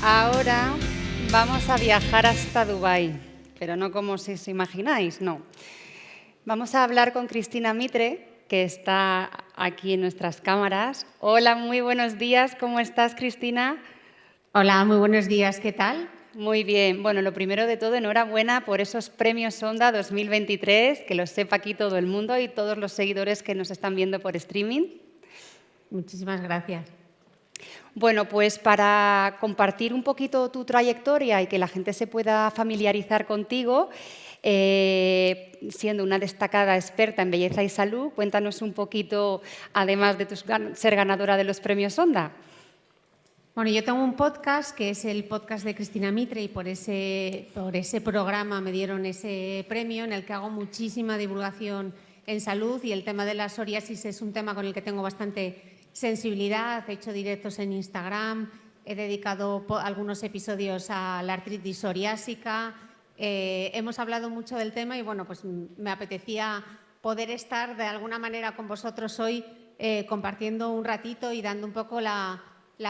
Ahora vamos a viajar hasta Dubái, pero no como si os imagináis, no. Vamos a hablar con Cristina Mitre, que está aquí en nuestras cámaras. Hola, muy buenos días. ¿Cómo estás, Cristina? Hola, muy buenos días. ¿Qué tal? Muy bien. Bueno, lo primero de todo, enhorabuena por esos premios Onda 2023, que lo sepa aquí todo el mundo y todos los seguidores que nos están viendo por streaming. Muchísimas gracias. Bueno, pues para compartir un poquito tu trayectoria y que la gente se pueda familiarizar contigo, siendo una destacada experta en belleza y salud, cuéntanos un poquito, además de ser ganadora de los premios Onda. Bueno, yo tengo un podcast que es el podcast de Cristina Mitre y por ese programa me dieron ese premio en el que hago muchísima divulgación en salud y el tema de la psoriasis es un tema con el que tengo bastante sensibilidad. He hecho directos en Instagram, he dedicado algunos episodios a la artritis psoriásica. Hemos hablado mucho del tema y bueno, pues me apetecía poder estar de alguna manera con vosotros hoy compartiendo un ratito y dando un poco la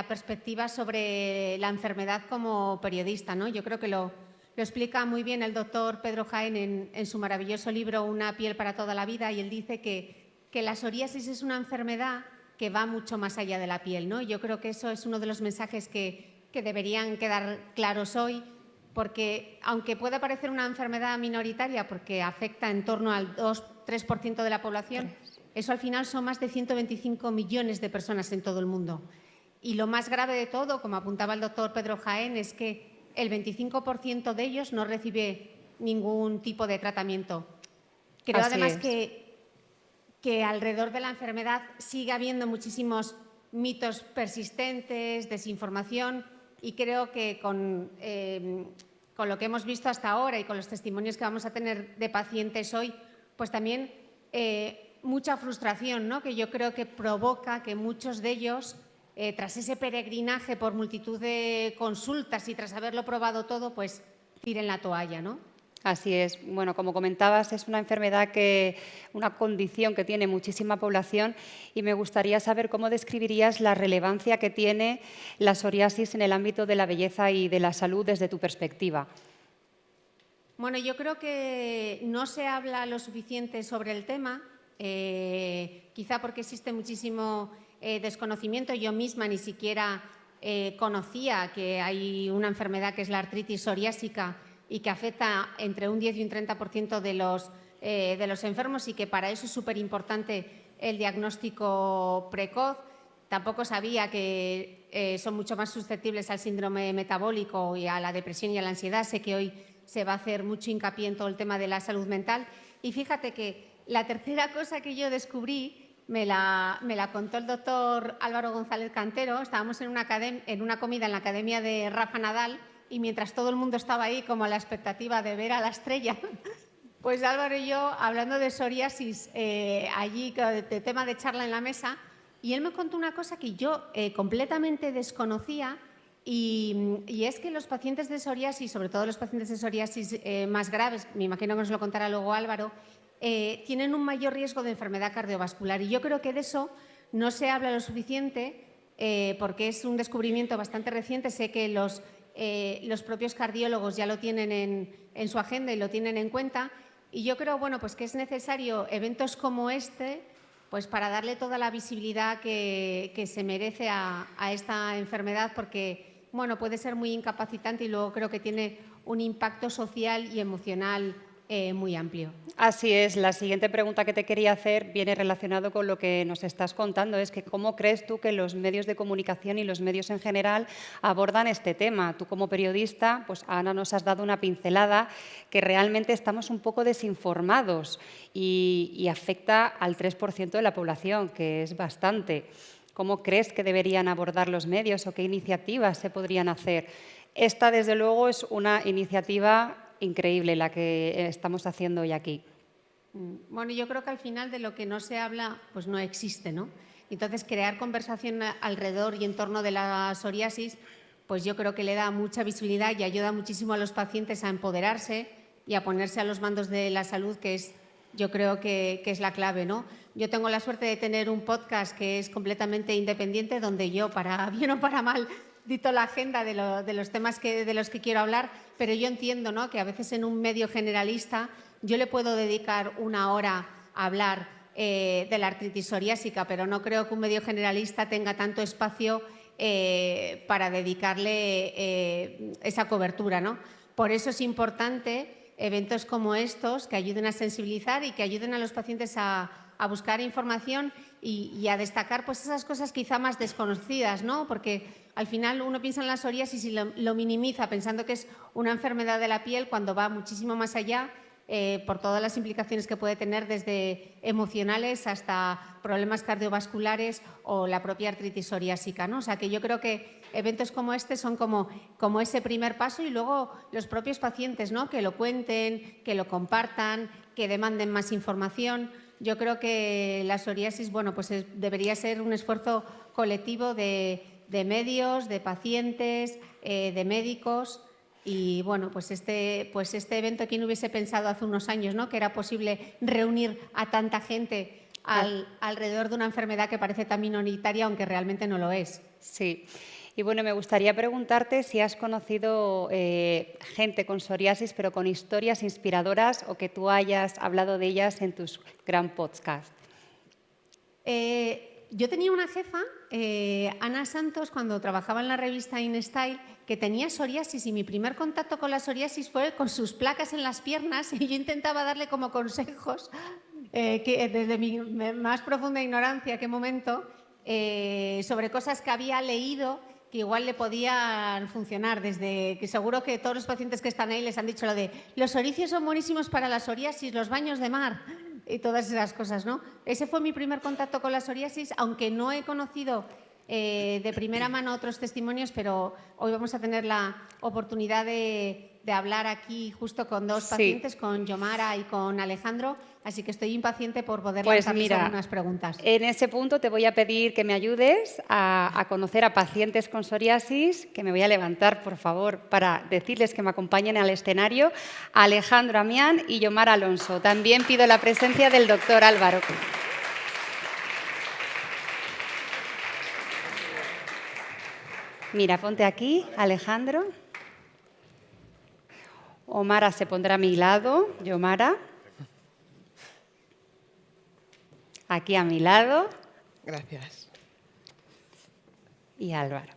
perspectiva sobre la enfermedad como periodista, ¿no? Yo creo que lo explica muy bien el doctor Pedro Jaén en su maravilloso libro Una piel para toda la vida y él dice que la psoriasis es una enfermedad que va mucho más allá de la piel, ¿no? Yo creo que eso es uno de los mensajes que deberían quedar claros hoy, porque aunque pueda parecer una enfermedad minoritaria porque afecta en torno al 2-3% de la población, eso al final son más de 125 millones de personas en todo el mundo. Y lo más grave de todo, como apuntaba el doctor Pedro Jaén, es que el 25% de ellos no recibe ningún tipo de tratamiento. Creo además que alrededor de la enfermedad sigue habiendo muchísimos mitos persistentes, desinformación, y creo que con lo que hemos visto hasta ahora y con los testimonios que vamos a tener de pacientes hoy, pues también mucha frustración, ¿no? Que yo creo que provoca que muchos de ellos, tras ese peregrinaje por multitud de consultas y tras haberlo probado todo, pues tiren la toalla, ¿no? Así es. Bueno, como comentabas, es una enfermedad una condición que tiene muchísima población y me gustaría saber cómo describirías la relevancia que tiene la psoriasis en el ámbito de la belleza y de la salud desde tu perspectiva. Bueno, yo creo que no se habla lo suficiente sobre el tema, quizá porque existe muchísimo desconocimiento. Yo misma ni siquiera conocía que hay una enfermedad que es la artritis psoriásica y que afecta entre un 10 y un 30% de los enfermos y que para eso es súper importante el diagnóstico precoz. Tampoco sabía que son mucho más susceptibles al síndrome metabólico y a la depresión y a la ansiedad. Sé que hoy se va a hacer mucho hincapié en todo el tema de la salud mental. Y fíjate que la tercera cosa que yo descubrí me la contó el doctor Álvaro González Cantero. Estábamos en una comida en la academia de Rafa Nadal y mientras todo el mundo estaba ahí como a la expectativa de ver a la estrella, pues Álvaro y yo hablando de psoriasis allí, de tema de charla en la mesa, y él me contó una cosa que yo completamente desconocía y es que los pacientes de psoriasis, sobre todo los pacientes de psoriasis más graves, me imagino que nos lo contará luego Álvaro, tienen un mayor riesgo de enfermedad cardiovascular y yo creo que de eso no se habla lo suficiente porque es un descubrimiento bastante reciente. Sé que los propios cardiólogos ya lo tienen en su agenda y lo tienen en cuenta y yo creo bueno, pues que es necesario eventos como este pues para darle toda la visibilidad que se merece a esta enfermedad porque bueno, puede ser muy incapacitante y luego creo que tiene un impacto social y emocional muy amplio. Así es. La siguiente pregunta que te quería hacer viene relacionado con lo que nos estás contando. Es que ¿cómo crees tú que los medios de comunicación y los medios en general abordan este tema? Tú como periodista, pues Ana nos has dado una pincelada que realmente estamos un poco desinformados y afecta al 3% de la población, que es bastante. ¿Cómo crees que deberían abordar los medios o qué iniciativas se podrían hacer? Esta, desde luego, es una iniciativa increíble la que estamos haciendo hoy aquí. Bueno, yo creo que al final de lo que no se habla, pues no existe, ¿no? Entonces, crear conversación alrededor y en torno de la psoriasis, pues yo creo que le da mucha visibilidad y ayuda muchísimo a los pacientes a empoderarse y a ponerse a los mandos de la salud, que es, yo creo que es la clave, ¿no? Yo tengo la suerte de tener un podcast que es completamente independiente, donde yo, para bien o para mal, dicto la agenda de los temas de los que quiero hablar, pero yo entiendo, ¿no?, que a veces en un medio generalista yo le puedo dedicar una hora a hablar de la artritis psoriásica, pero no creo que un medio generalista tenga tanto espacio para dedicarle esa cobertura, ¿no? Por eso es importante eventos como estos que ayuden a sensibilizar y que ayuden a los pacientes a buscar información y a destacar pues esas cosas quizá más desconocidas, ¿no? Porque al final uno piensa en la psoriasis y lo minimiza pensando que es una enfermedad de la piel cuando va muchísimo más allá por todas las implicaciones que puede tener desde emocionales hasta problemas cardiovasculares o la propia artritis psoriásica, ¿no? O sea que yo creo que eventos como este son como ese primer paso y luego los propios pacientes, ¿no?, que lo cuenten, que lo compartan, que demanden más información. Yo creo que la psoriasis, bueno, pues debería ser un esfuerzo colectivo de medios, de pacientes, de médicos. Y bueno, pues este evento, ¿quién hubiese pensado hace unos años, ¿no?, que era posible reunir a tanta gente alrededor de una enfermedad que parece tan minoritaria, aunque realmente no lo es? Sí. Y bueno, me gustaría preguntarte si has conocido gente con psoriasis, pero con historias inspiradoras o que tú hayas hablado de ellas en tus gran podcasts. Yo tenía una jefa, Ana Santos, cuando trabajaba en la revista InStyle, que tenía psoriasis y mi primer contacto con la psoriasis fue con sus placas en las piernas y yo intentaba darle como consejos que desde mi más profunda ignorancia, qué momento, sobre cosas que había leído que igual le podían funcionar, desde que seguro que todos los pacientes que están ahí les han dicho lo de los oricios son buenísimos para la psoriasis, los baños de mar y todas esas cosas, ¿no? Ese fue mi primer contacto con la psoriasis, aunque no he conocido de primera mano otros testimonios, pero hoy vamos a tener la oportunidad de hablar aquí justo con dos pacientes, con Yomara y con Alejandro, así que estoy impaciente por poder lanzarles algunas preguntas. En ese punto te voy a pedir que me ayudes a conocer a pacientes con psoriasis, que me voy a levantar, por favor, para decirles que me acompañen al escenario, Alejandro Amián y Yomara Alonso. También pido la presencia del doctor Álvaro. Mira, ponte aquí, Alejandro. Omara se pondrá a mi lado, Yomara. Aquí a mi lado. Gracias. Y Álvaro.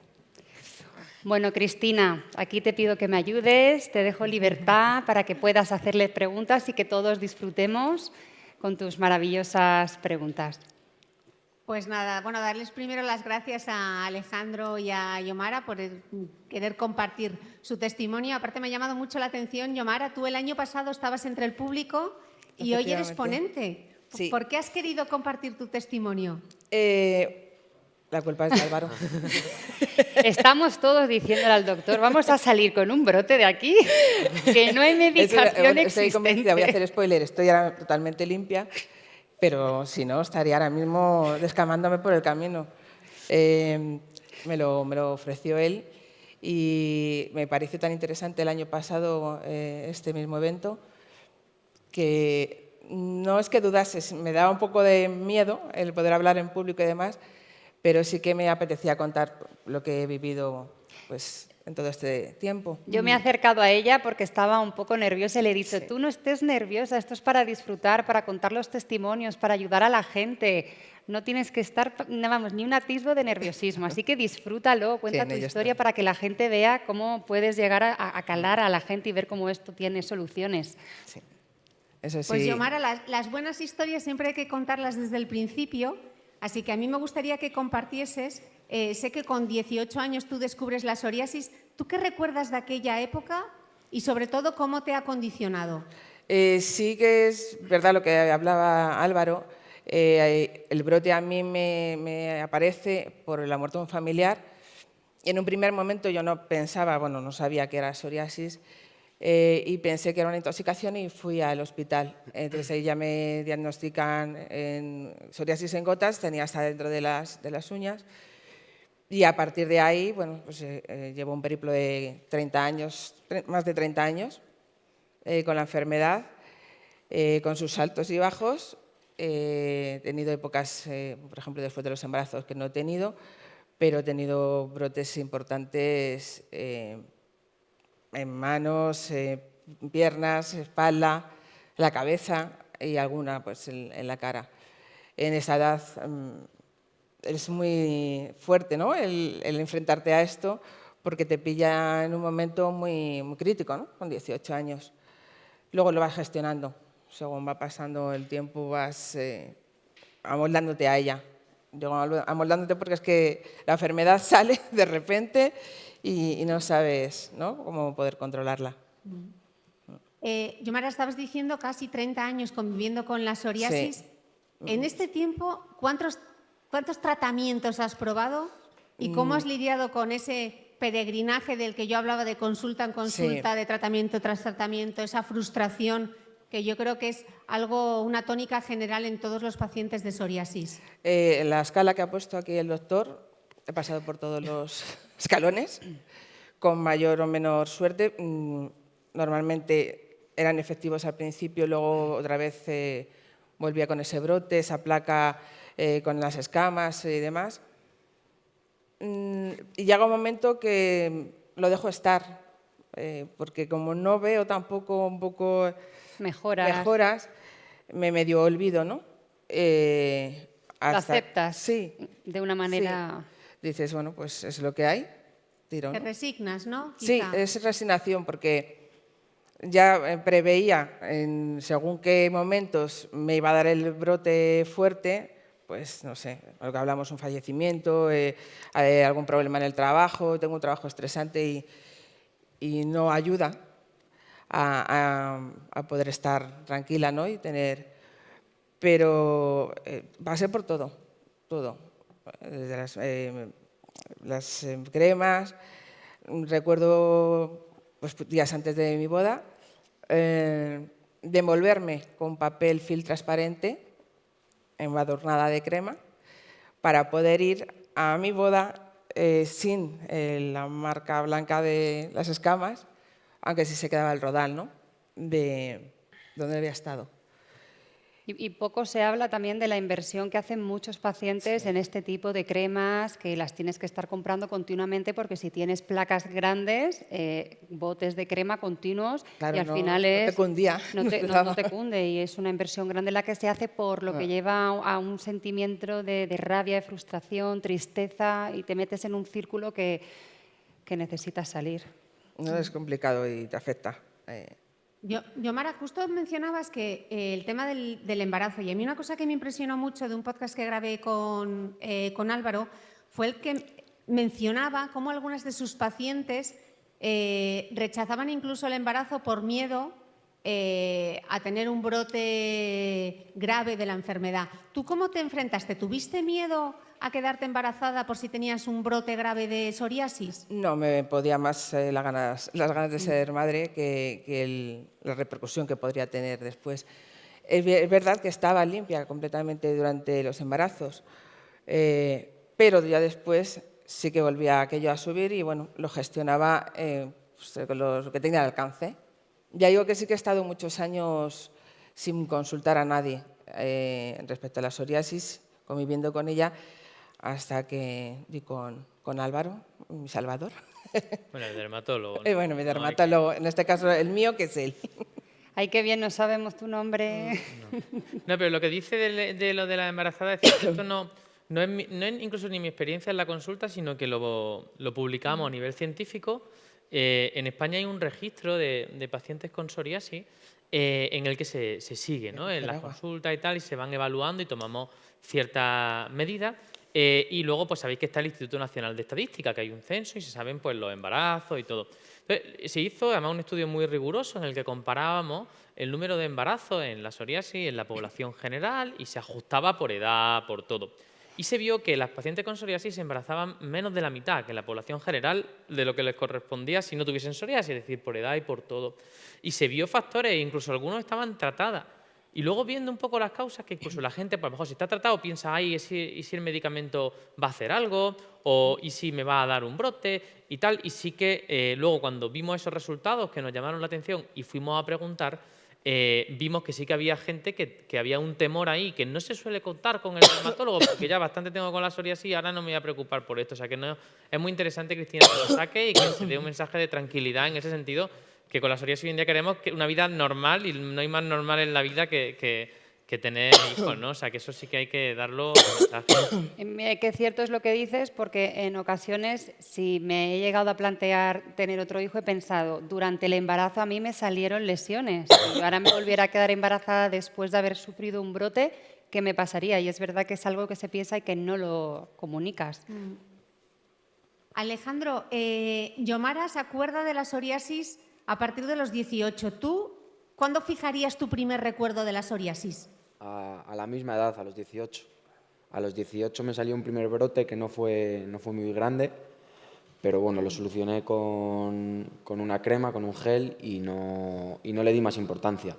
Bueno, Cristina, aquí te pido que me ayudes, te dejo libertad para que puedas hacerles preguntas y que todos disfrutemos con tus maravillosas preguntas. Pues nada, bueno, darles primero las gracias a Alejandro y a Yomara por querer compartir su testimonio. Aparte me ha llamado mucho la atención, Yomara, tú el año pasado estabas entre el público y hoy eres ponente. Sí. ¿Por qué has querido compartir tu testimonio? La culpa es de Álvaro. Estamos todos diciéndole al doctor, vamos a salir con un brote de aquí, que no hay medicación Estoy convencida, voy a hacer spoiler, estoy ahora totalmente limpia, pero si no, estaría ahora mismo descamándome por el camino. Me lo ofreció él y me pareció tan interesante el año pasado este mismo evento que no es que dudase, me daba un poco de miedo el poder hablar en público y demás, pero sí que me apetecía contar lo que he vivido pues, en todo este tiempo. Yo me he acercado a ella porque estaba un poco nerviosa y le he dicho, tú no estés nerviosa, esto es para disfrutar, para contar los testimonios, para ayudar a la gente. No tienes que estar, vamos, ni un atisbo de nerviosismo, así que disfrútalo, cuenta tu historia para que la gente vea cómo puedes llegar a calar a la gente y ver cómo esto tiene soluciones. Sí. Eso sí. Pues Yomara, las buenas historias siempre hay que contarlas desde el principio, así que a mí me gustaría que compartieses, sé que con 18 años tú descubres la psoriasis, ¿tú qué recuerdas de aquella época y sobre todo cómo te ha condicionado? Sí que es verdad lo que hablaba Álvaro, el brote a mí me aparece por la muerte de un familiar. En un primer momento yo no pensaba, bueno, no sabía que era psoriasis, y pensé que era una intoxicación y fui al hospital. Entonces ahí ya me diagnostican en psoriasis en gotas, tenía hasta dentro de las uñas y a partir de ahí, bueno, pues llevo un periplo de 30 años, más de 30 años con la enfermedad, con sus altos y bajos. He tenido épocas, por ejemplo, después de los embarazos que no he tenido, pero he tenido brotes importantes en manos, piernas, espalda, la cabeza y alguna pues, en la cara. En esa edad es muy fuerte, ¿no? el enfrentarte a esto, porque te pilla en un momento muy, muy crítico, ¿no? Con 18 años. Luego lo vas gestionando. Según va pasando el tiempo vas amoldándote a ella. Digo amoldándote porque es que la enfermedad sale de repente y no sabes, ¿no?, cómo poder controlarla. Yomara, estabas diciendo casi 30 años conviviendo con la psoriasis. Sí. En este tiempo, ¿cuántos tratamientos has probado y cómo has lidiado con ese peregrinaje del que yo hablaba, de consulta en consulta, Sí. de tratamiento tras tratamiento, esa frustración que yo creo que es algo, una tónica general en todos los pacientes de psoriasis? En la escala que ha puesto aquí el doctor, he pasado por todos los escalones, con mayor o menor suerte. Normalmente eran efectivos al principio, luego otra vez volvía con ese brote, esa placa con las escamas y demás. Y llega un momento que lo dejo estar, porque como no veo tampoco un poco mejoras, me medio olvido, ¿no? Lo aceptas Sí, de una manera... sí. Dices, bueno, pues es lo que hay, tiro, Te ¿no? resignas, ¿no? Sí, Quizá. es resignación, porque ya preveía según qué momentos me iba a dar el brote fuerte, pues no sé, lo que hablamos, un fallecimiento, algún problema en el trabajo, tengo un trabajo estresante y no ayuda a poder estar tranquila, ¿no? Y tener... Pero pasé por todo, todo. Desde las cremas, recuerdo pues, días antes de mi boda, de envolverme con papel film transparente embadurnada de crema para poder ir a mi boda sin la marca blanca de las escamas, aunque sí se quedaba el rodal, ¿no?, de donde había estado. Y poco se habla también de la inversión que hacen muchos pacientes en este tipo de cremas, que las tienes que estar comprando continuamente porque si tienes placas grandes, botes de crema continuos, Claro, y al final no te cundía. no te cunde, y es una inversión grande la que se hace, por lo que lleva a un sentimiento de rabia, de frustración, tristeza, y te metes en un círculo que necesitas salir. No, es complicado y te afecta. Yomara, justo mencionabas que el tema del embarazo, y a mí una cosa que me impresionó mucho de un podcast que grabé con Álvaro fue el que mencionaba cómo algunas de sus pacientes rechazaban incluso el embarazo por miedo a tener un brote grave de la enfermedad. ¿Tú cómo te enfrentaste? ¿Tuviste miedo a quedarte embarazada por si tenías un brote grave de psoriasis? No, me podía más las ganas de ser madre que la repercusión que podría tener después. Es verdad que estaba limpia completamente durante los embarazos, pero ya después sí que volvía aquello a subir y bueno, lo gestionaba pues, con lo que tenía al alcance. Ya digo que sí que he estado muchos años sin consultar a nadie respecto a la psoriasis, conviviendo con ella, hasta que di con Álvaro, mi salvador. Bueno, el dermatólogo. Bueno, mi dermatólogo, en este caso el mío, que es él. Ay, qué bien, no sabemos tu nombre. No, pero lo que dice de lo de la embarazada es que esto no es incluso ni mi experiencia en la consulta, sino que lo publicamos a nivel científico. En España hay un registro de pacientes con psoriasis en el que se sigue, ¿no?, en las consultas y tal, y se van evaluando y tomamos ciertas medidas. Y luego, pues sabéis que está el Instituto Nacional de Estadística, que hay un censo y se saben pues los embarazos y todo. Entonces, se hizo además un estudio muy riguroso en el que comparábamos el número de embarazos en la psoriasis en la población general y se ajustaba por edad, por todo. Y se vio que las pacientes con psoriasis se embarazaban menos de la mitad que la población general de lo que les correspondía si no tuviesen psoriasis, es decir, por edad y por todo. Y se vio factores, incluso algunos estaban tratadas. Y luego viendo un poco las causas, que incluso la gente, pues a lo mejor si está tratado, piensa, ay, ¿y si el medicamento va a hacer algo? ¿O y si me va a dar un brote? Y tal. Y sí que luego cuando vimos esos resultados que nos llamaron la atención y fuimos a preguntar, vimos que sí que había gente que había un temor ahí, que no se suele contar con el dermatólogo, porque ya bastante tengo con la psoriasis, ahora no me voy a preocupar por esto. O sea que no, es muy interesante, Cristina, que lo saque y que se dé un mensaje de tranquilidad en ese sentido, que con la psoriasis hoy en día queremos una vida normal y no hay más normal en la vida que tener hijos, ¿no? O sea que eso sí que hay que darlo mensaje. Que cierto es lo que dices, porque en ocasiones, si me he llegado a plantear tener otro hijo, he pensado, durante el embarazo a mí me salieron lesiones. Si yo ahora me volviera a quedar embarazada después de haber sufrido un brote, ¿qué me pasaría? Y es verdad que es algo que se piensa y que no lo comunicas. Alejandro, Yomara se acuerda de la psoriasis a partir de los 18. ¿Tú cuándo fijarías tu primer recuerdo de la psoriasis? A la misma edad, a los 18. A los 18 me salió un primer brote que no fue muy grande, pero bueno, lo solucioné con una crema, con un gel y no le di más importancia.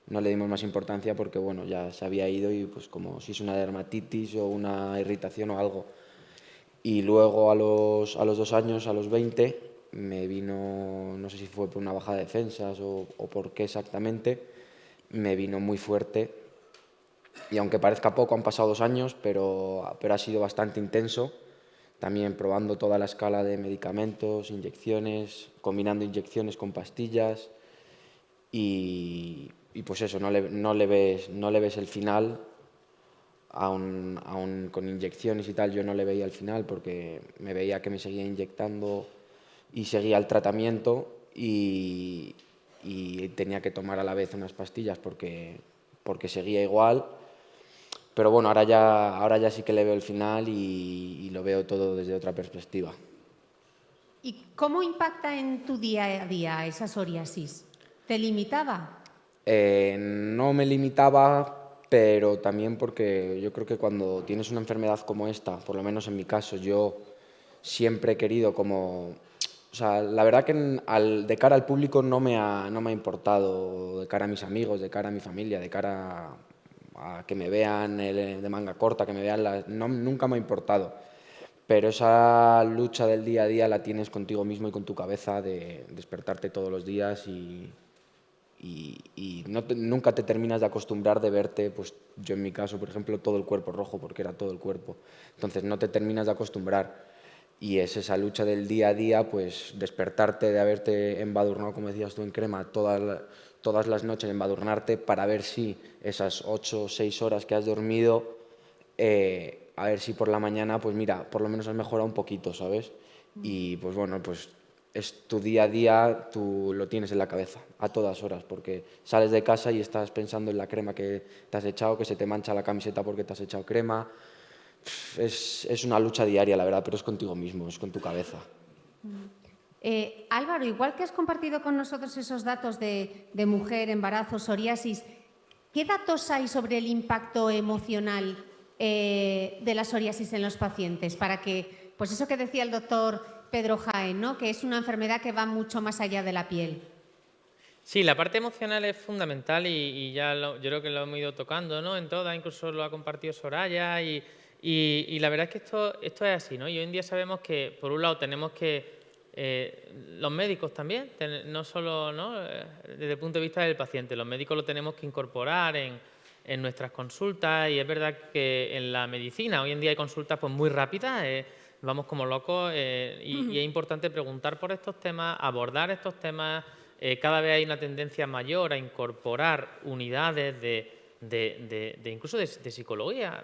No le dimos más importancia porque bueno, ya se había ido y pues como si es una dermatitis o una irritación o algo. Y luego a los 2 años, a los 20, me vino, no sé si fue por una baja de defensas o por qué exactamente, me vino muy fuerte. Y aunque parezca poco, han pasado 2 años, pero ha sido bastante intenso. También probando toda la escala de medicamentos, inyecciones, combinando inyecciones con pastillas. Y pues eso, no le ves el final, aún con inyecciones y tal, yo no le veía el final porque me veía que me seguía inyectando y seguía el tratamiento y tenía que tomar a la vez unas pastillas porque seguía igual. Pero bueno, ahora ya sí que le veo el final y lo veo todo desde otra perspectiva. ¿Y cómo impacta en tu día a día esa psoriasis? ¿Te limitaba? No me limitaba, pero también porque yo creo que cuando tienes una enfermedad como esta, por lo menos en mi caso, yo siempre he querido como... O sea, la verdad que de cara al público no me ha importado, de cara a mis amigos, de cara a mi familia, de cara a que me vean de manga corta, que me vean nunca me ha importado. Pero esa lucha del día a día la tienes contigo mismo y con tu cabeza de despertarte todos los días y nunca te terminas de acostumbrar de verte, pues yo en mi caso, por ejemplo, todo el cuerpo rojo, porque era todo el cuerpo. Entonces no te terminas de acostumbrar y es esa lucha del día a día, pues despertarte de haberte embadurnado, como decías tú, en crema todas las noches, embadurnarte para ver si esas 8 o 6 horas que has dormido, a ver si por la mañana, pues mira, por lo menos has mejorado un poquito, ¿sabes? Y pues bueno, pues es tu día a día, tú lo tienes en la cabeza a todas horas, porque sales de casa y estás pensando en la crema que te has echado, que se te mancha la camiseta porque te has echado crema. Es una lucha diaria, la verdad, pero es contigo mismo, es con tu cabeza. Álvaro, igual que has compartido con nosotros esos datos de mujer, embarazo, psoriasis, ¿qué datos hay sobre el impacto emocional de la psoriasis en los pacientes? Para que, pues eso que decía el doctor Pedro Jaén, ¿no? Que es una enfermedad que va mucho más allá de la piel. Sí, la parte emocional es fundamental y ya yo creo que lo hemos ido tocando, ¿no? En todas, incluso lo ha compartido Soraya y la verdad es que esto es así, ¿no? Y hoy en día sabemos que, por un lado, tenemos que los médicos también, no solo, ¿no? Desde el punto de vista del paciente, los médicos lo tenemos que incorporar en nuestras consultas y es verdad que en la medicina hoy en día hay consultas pues muy rápidas, vamos como locos y es importante preguntar por estos temas, abordar estos temas. Cada vez hay una tendencia mayor a incorporar unidades incluso de psicología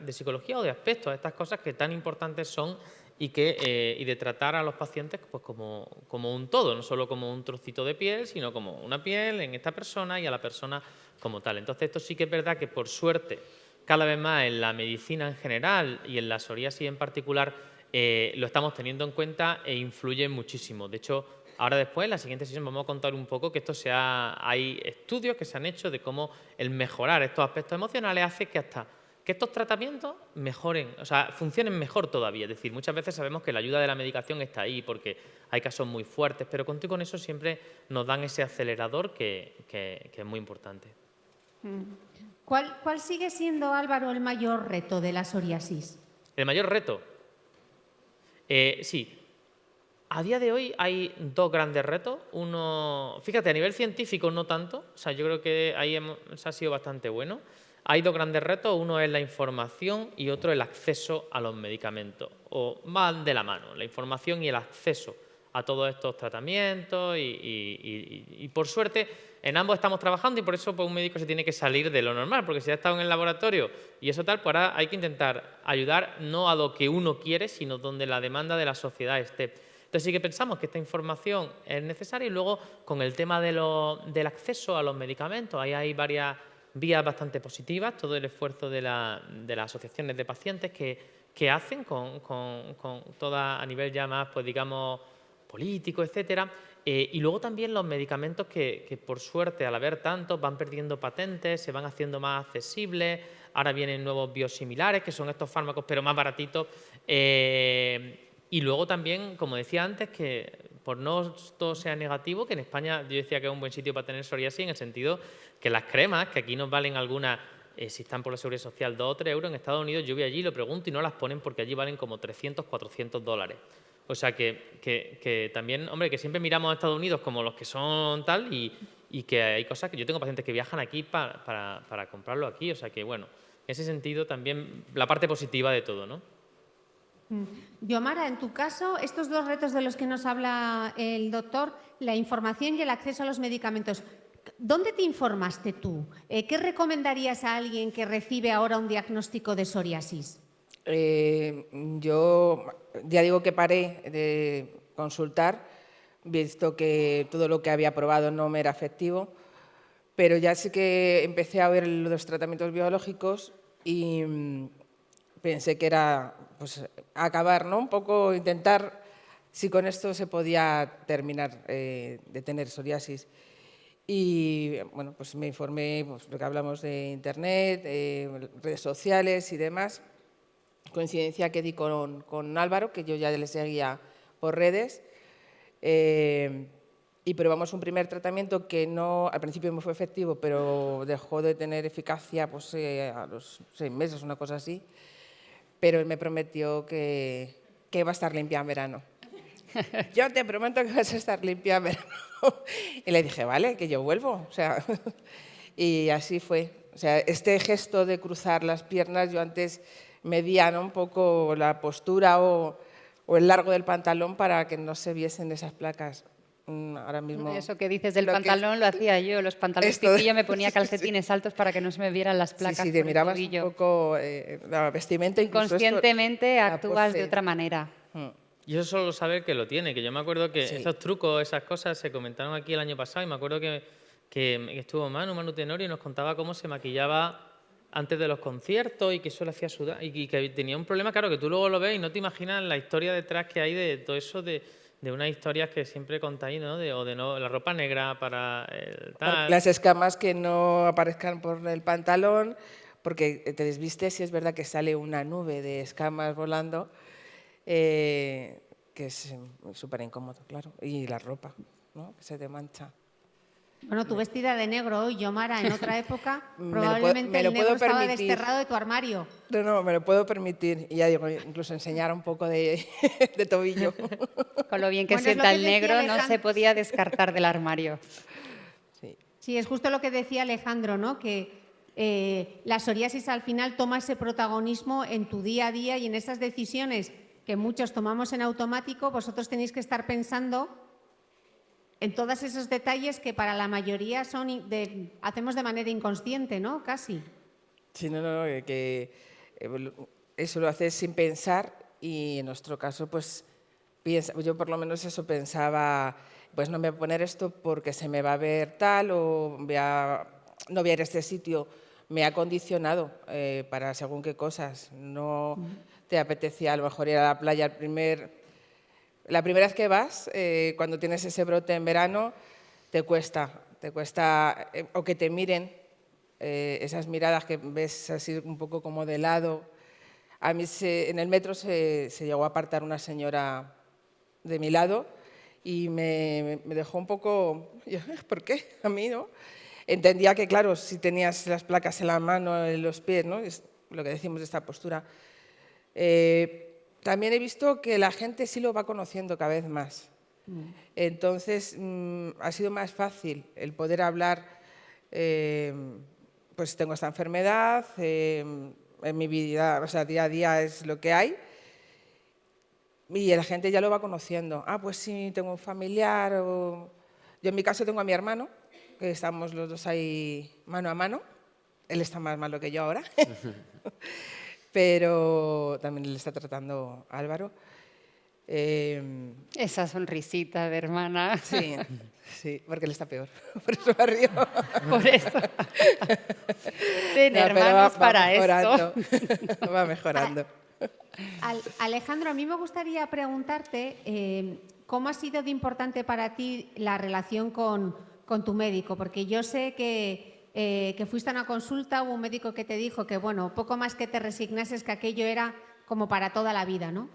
o de aspectos, estas cosas que tan importantes son y de tratar a los pacientes pues como un todo, no solo como un trocito de piel, sino como una piel en esta persona y a la persona como tal. Entonces esto sí que es verdad que por suerte cada vez más en la medicina en general y en la psoriasis en particular lo estamos teniendo en cuenta e influye muchísimo. De hecho, ahora después, en la siguiente sesión, vamos a contar un poco que hay estudios que se han hecho de cómo el mejorar estos aspectos emocionales hace que estos tratamientos mejoren, o sea, funcionen mejor todavía. Es decir, muchas veces sabemos que la ayuda de la medicación está ahí porque hay casos muy fuertes, pero contigo con eso siempre nos dan ese acelerador que es muy importante. ¿Cuál sigue siendo, Álvaro, el mayor reto de la psoriasis? ¿El mayor reto? Sí. A día de hoy hay dos grandes retos. Uno, fíjate, a nivel científico no tanto, o sea, yo creo que ahí se ha sido bastante bueno. Hay dos grandes retos, uno es la información y otro el acceso a los medicamentos, o van de la mano, la información y el acceso a todos estos tratamientos y por suerte en ambos estamos trabajando y por eso pues, un médico se tiene que salir de lo normal, porque si ha estado en el laboratorio y eso tal, pues ahora hay que intentar ayudar no a lo que uno quiere, sino donde la demanda de la sociedad esté. Entonces sí que pensamos que esta información es necesaria y luego con el tema del acceso a los medicamentos, ahí hay varias vías bastante positivas, todo el esfuerzo de las asociaciones de pacientes que hacen con toda a nivel ya más, pues digamos, político, etcétera. Y luego también los medicamentos que por suerte, al haber tantos, van perdiendo patentes, se van haciendo más accesibles, ahora vienen nuevos biosimilares, que son estos fármacos, pero más baratitos. Y luego también, como decía antes, que por no todo sea negativo, que en España yo decía que es un buen sitio para tener psoriasis, en el sentido que las cremas, que aquí nos valen algunas, si están por la Seguridad Social, 2 o 3 euros, en Estados Unidos yo voy allí y lo pregunto y no las ponen porque allí valen como 300, 400 dólares. O sea que también, hombre, que siempre miramos a Estados Unidos como los que son tal y que hay cosas que yo tengo pacientes que viajan aquí para comprarlo aquí. O sea que, bueno, en ese sentido también la parte positiva de todo, ¿no? Yomara, en tu caso, estos dos retos de los que nos habla el doctor, la información y el acceso a los medicamentos, ¿dónde te informaste tú? ¿Qué recomendarías a alguien que recibe ahora un diagnóstico de psoriasis? Yo ya digo que paré de consultar, visto que todo lo que había probado no me era efectivo, pero ya sí que empecé a ver los tratamientos biológicos y pensé que era pues, acabar, ¿no? Un poco intentar si con esto se podía terminar de tener psoriasis. Y bueno, pues me informé, pues, lo que hablamos de internet, redes sociales y demás. Coincidencia que di con Álvaro, que yo ya le seguía por redes, y probamos un primer tratamiento que no, al principio me fue efectivo, pero dejó de tener eficacia pues, a los 6 meses, una cosa así. Pero él me prometió que iba a estar limpia en verano. Yo te prometo que vas a estar limpia en verano. Y le dije, vale, que yo vuelvo. O sea, y así fue. O sea, este gesto de cruzar las piernas, yo antes medía, ¿no?, un poco la postura o el largo del pantalón para que no se viesen esas placas. Ahora mismo, eso que dices del pantalón lo hacía yo, los pantalones pitillo me ponía calcetines altos para que no se me vieran las placas. Sí, te mirabas un poco la vestimenta. Conscientemente actúas de otra manera. Y eso solo saber que lo tiene, que yo me acuerdo que esos trucos, esas cosas se comentaron aquí el año pasado y me acuerdo que estuvo Manu Tenorio y nos contaba cómo se maquillaba antes de los conciertos y que eso le hacía sudar y que tenía un problema, claro, que tú luego lo ves y no te imaginas la historia detrás que hay de todo eso, de unas historias que siempre contáis, ¿no? La ropa negra para el tal. Las escamas que no aparezcan por el pantalón, porque te desvistes y es verdad que sale una nube de escamas volando, que es súper incómodo, claro. Y la ropa, ¿no?, que se te mancha. Bueno, tú vestida de negro hoy, Yomara, en otra época, probablemente el negro estaba desterrado de tu armario. No, me lo puedo permitir. Y ya digo, incluso enseñar un poco de tobillo. Con lo bien que sienta el negro, no se podía descartar del armario. Sí, es justo lo que decía Alejandro, ¿no?, que la psoriasis al final toma ese protagonismo en tu día a día y en esas decisiones que muchos tomamos en automático, vosotros tenéis que estar pensando en todos esos detalles que para la mayoría hacemos de manera inconsciente, ¿no? Casi. Sí, que eso lo haces sin pensar y en nuestro caso, pues, yo por lo menos eso pensaba, pues no me voy a poner esto porque se me va a ver tal o no voy a ir a este sitio. Me ha condicionado para según qué cosas. No te apetecía a lo mejor ir a la playa la primera vez que vas, cuando tienes ese brote en verano, te cuesta o que te miren, esas miradas que ves así un poco como de lado. A mí en el metro se llegó a apartar una señora de mi lado y me dejó un poco, ¿por qué? A mí, ¿no? Entendía que, claro, si tenías las placas en la mano, en los pies, ¿no?, es lo que decimos de esta postura. también he visto que la gente sí lo va conociendo cada vez más. Entonces, ha sido más fácil el poder hablar, pues tengo esta enfermedad, en mi vida, o sea, día a día es lo que hay. Y la gente ya lo va conociendo. Ah, pues sí, tengo un familiar. Yo en mi caso tengo a mi hermano, que estamos los dos ahí mano a mano. Él está más malo que yo ahora, pero también le está tratando a Álvaro. Esa sonrisita de hermana. Sí, sí, porque él está peor. Por eso me río. Por eso. Ten No, pero hermanos va para mejorando. esto. Va mejorando. Alejandro, a mí me gustaría preguntarte cómo ha sido de importante para ti la relación con tu médico, porque yo sé que fuiste a una consulta, hubo un médico que te dijo que, bueno, poco más que te resignases, que aquello era como para toda la vida, ¿no?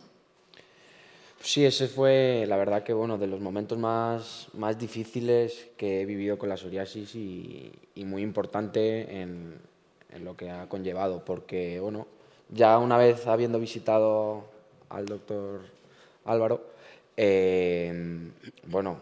Sí, ese fue, la verdad que bueno, de los momentos más difíciles que he vivido con la psoriasis y muy importante en lo que ha conllevado, porque bueno, ya una vez habiendo visitado al doctor Álvaro, bueno,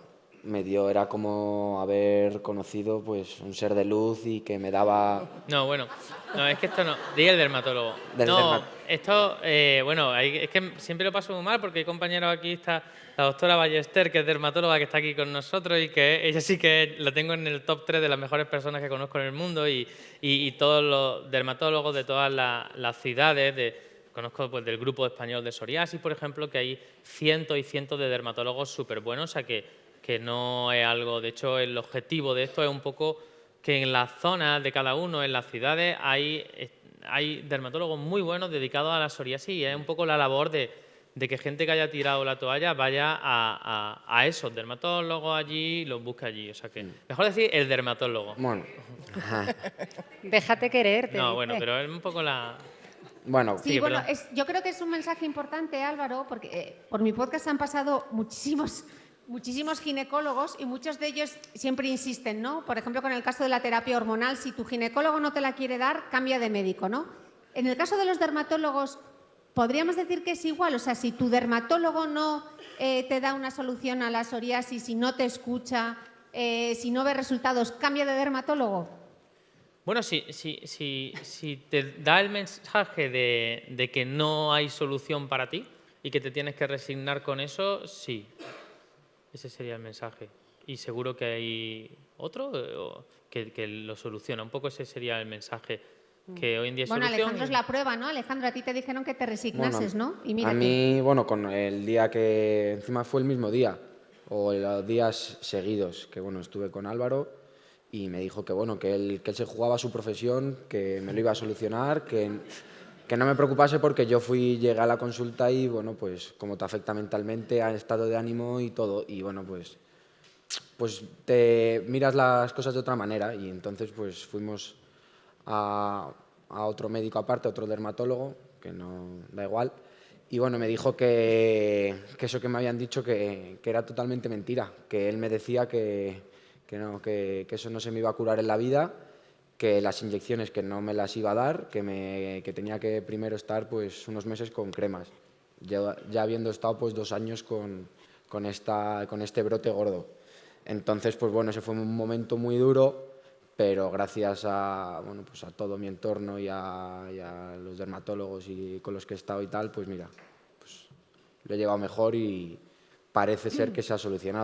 era como haber conocido pues un ser de luz y que me daba... No, bueno, no, es que esto no. Diga el dermatólogo. Del No, esto, bueno, es que siempre lo paso muy mal porque hay compañeros aquí, está la doctora Ballester, que es dermatóloga, que está aquí con nosotros y que ella sí que la tengo en el top 3 de las mejores personas que conozco en el mundo y todos los dermatólogos de todas las ciudades, conozco pues, del grupo español de psoriasis, por ejemplo, que hay cientos y cientos de dermatólogos súper buenos, o sea que no es algo, de hecho el objetivo de esto es un poco que en las zonas de cada uno, en las ciudades, hay dermatólogos muy buenos dedicados a la psoriasis y es un poco la labor de que gente que haya tirado la toalla vaya a esos dermatólogos allí y los busque allí. O sea que, mejor decir el dermatólogo. Bueno, Déjate querer, te No, dice. bueno, pero es un poco la... bueno, Sí, Sí, bueno, perdón. yo creo que es un mensaje importante, Álvaro, porque por mi podcast han pasado muchísimos ginecólogos y muchos de ellos siempre insisten, ¿no? Por ejemplo, con el caso de la terapia hormonal, si tu ginecólogo no te la quiere dar, cambia de médico, ¿no? En el caso de los dermatólogos, ¿podríamos decir que es igual? O sea, si tu dermatólogo no te da una solución a la psoriasis, si no te escucha, si no ve resultados, ¿cambia de dermatólogo? Bueno, si te da el mensaje de que no hay solución para ti y que te tienes que resignar con eso, sí. Ese sería el mensaje. Y seguro que hay otro que lo soluciona. Un poco ese sería el mensaje. Que hoy en día es Bueno, solución. Alejandro es la prueba, ¿no? Alejandro, a ti te dijeron que te resignases, ¿no? Y mírate. a mí, bueno, con el día que encima fue el mismo día, o los días seguidos, que bueno, estuve con Álvaro y me dijo que bueno, que él se jugaba su profesión, que me lo iba a solucionar, que no me preocupase porque yo llegué a la consulta y bueno, pues como te afecta mentalmente, al estado de ánimo y todo, y bueno, pues te miras las cosas de otra manera y entonces pues fuimos a otro médico aparte, otro dermatólogo, que no da igual, y bueno, me dijo que eso que me habían dicho que era totalmente mentira, que él me decía que no, que eso no se me iba a curar en la vida, que las inyecciones que no me las iba a dar, que tenía que primero estar pues unos meses con cremas, ya habiendo estado pues 2 años con este brote gordo. Entonces, pues bueno, ese fue un momento muy duro, pero gracias a, bueno, pues a todo mi entorno y a los dermatólogos y con los que he estado y tal, pues mira, pues lo he llevado mejor y parece ser que se ha solucionado.